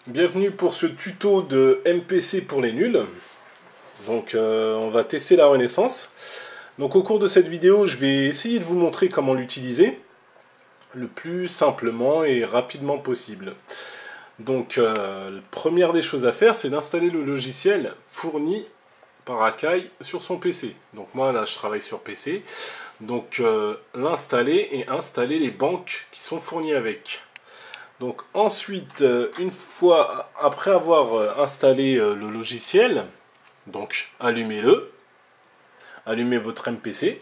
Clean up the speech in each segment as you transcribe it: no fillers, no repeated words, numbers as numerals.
Bienvenue pour ce tuto de MPC pour les nuls. Donc on va tester la Renaissance. Donc au cours de cette vidéo, je vais essayer de vous montrer comment l'utiliser le plus simplement et rapidement possible. Donc la première des choses à faire, c'est d'installer le logiciel fourni par Akai sur son PC. Donc moi là je travaille sur PC. Donc l'installer et installer les banques qui sont fournies avec. Donc ensuite, une fois après avoir installé le logiciel, donc allumez-le, allumez votre MPC.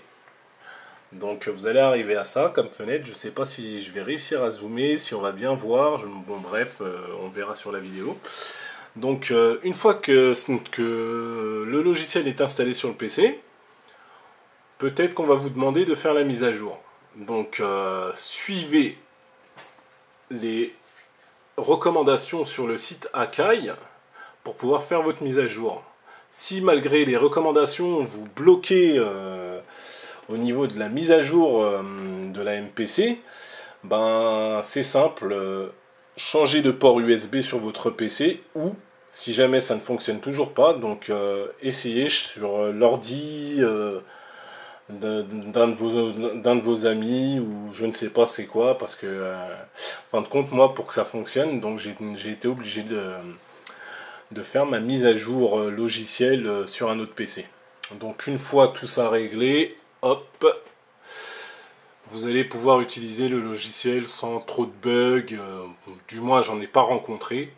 Donc vous allez arriver à ça comme fenêtre. Je ne sais pas si je vais réussir à zoomer, si on va bien voir. Bon bref, on verra sur la vidéo. Donc une fois que le logiciel est installé sur le PC, peut-être qu'on va vous demander de faire la mise à jour. Donc suivez les recommandations sur le site Akai pour pouvoir faire votre mise à jour. Si malgré les recommandations vous bloquez au niveau de la mise à jour de la MPC, ben c'est simple, changez de port USB sur votre PC, ou si jamais ça ne fonctionne toujours pas, donc essayez sur l'ordi d'un de vos amis, ou je ne sais pas c'est quoi, parce que en fin de compte, moi, pour que ça fonctionne, donc j'ai été obligé de faire ma mise à jour logiciel sur un autre PC. Donc une fois tout ça réglé, hop, vous allez pouvoir utiliser le logiciel sans trop de bugs, du moins j'en ai pas rencontré,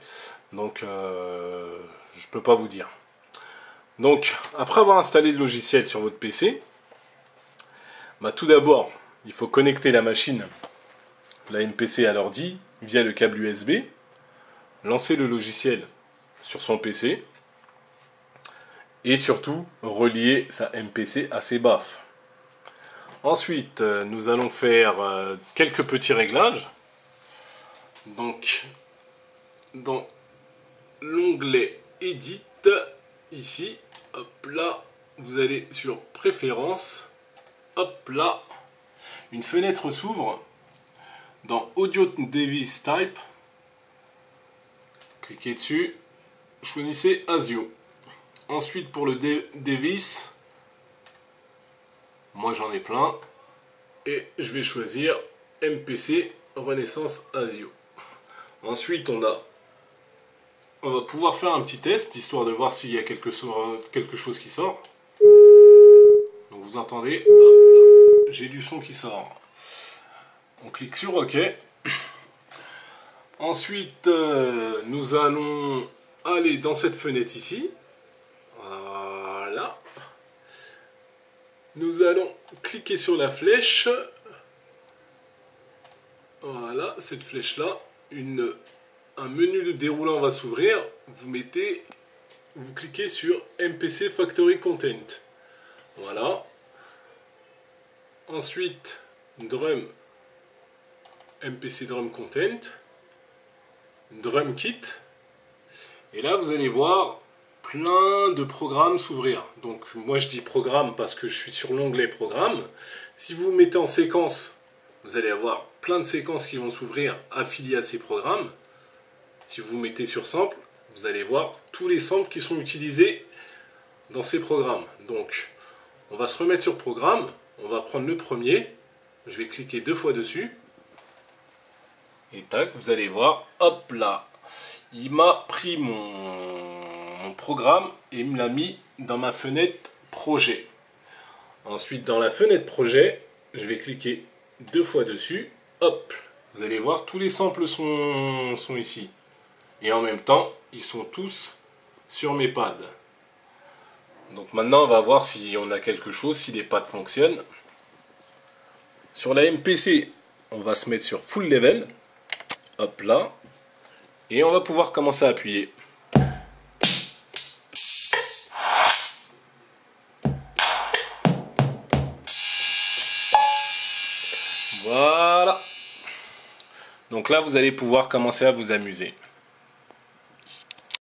donc je peux pas vous dire. Donc après avoir installé le logiciel sur votre PC, bah, tout d'abord, il faut connecter la machine, la MPC à l'ordi, via le câble USB, lancer le logiciel sur son PC, et surtout relier sa MPC à ses baffes. Ensuite, nous allons faire quelques petits réglages. Donc, dans l'onglet Edit, ici, hop là, vous allez sur Préférences. Hop là, une fenêtre s'ouvre dans Audio Device Type. Cliquez dessus, choisissez ASIO. Ensuite, pour le device, moi j'en ai plein, et je vais choisir MPC Renaissance ASIO. Ensuite, on va pouvoir faire un petit test histoire de voir s'il y a quelque chose qui sort. Donc vous entendez, j'ai du son qui sort. On clique sur OK. Ensuite, nous allons aller dans cette fenêtre ici. Voilà. Nous allons cliquer sur la flèche. Voilà, cette flèche-là. Un menu déroulant va s'ouvrir. Vous cliquez sur MPC Factory Content. Voilà. Ensuite, Drum, MPC Drum Content, Drum Kit. Et là, vous allez voir plein de programmes s'ouvrir. Donc, moi, je dis programme parce que je suis sur l'onglet programme. Si vous vous mettez en séquence, vous allez avoir plein de séquences qui vont s'ouvrir affiliées à ces programmes. Si vous vous mettez sur sample, vous allez voir tous les samples qui sont utilisés dans ces programmes. Donc, on va se remettre sur programme. On va prendre le premier, je vais cliquer 2 fois dessus, et tac, vous allez voir, hop là, il m'a pris mon programme et il me l'a mis dans ma fenêtre projet. Ensuite, dans la fenêtre projet, je vais cliquer 2 fois dessus, hop, vous allez voir, tous les samples sont ici. Et en même temps, ils sont tous sur mes pads. Donc maintenant, on va voir si on a quelque chose, si les pads fonctionnent. Sur la MPC, on va se mettre sur Full Level. Hop là. Et on va pouvoir commencer à appuyer. Voilà. Donc là, vous allez pouvoir commencer à vous amuser.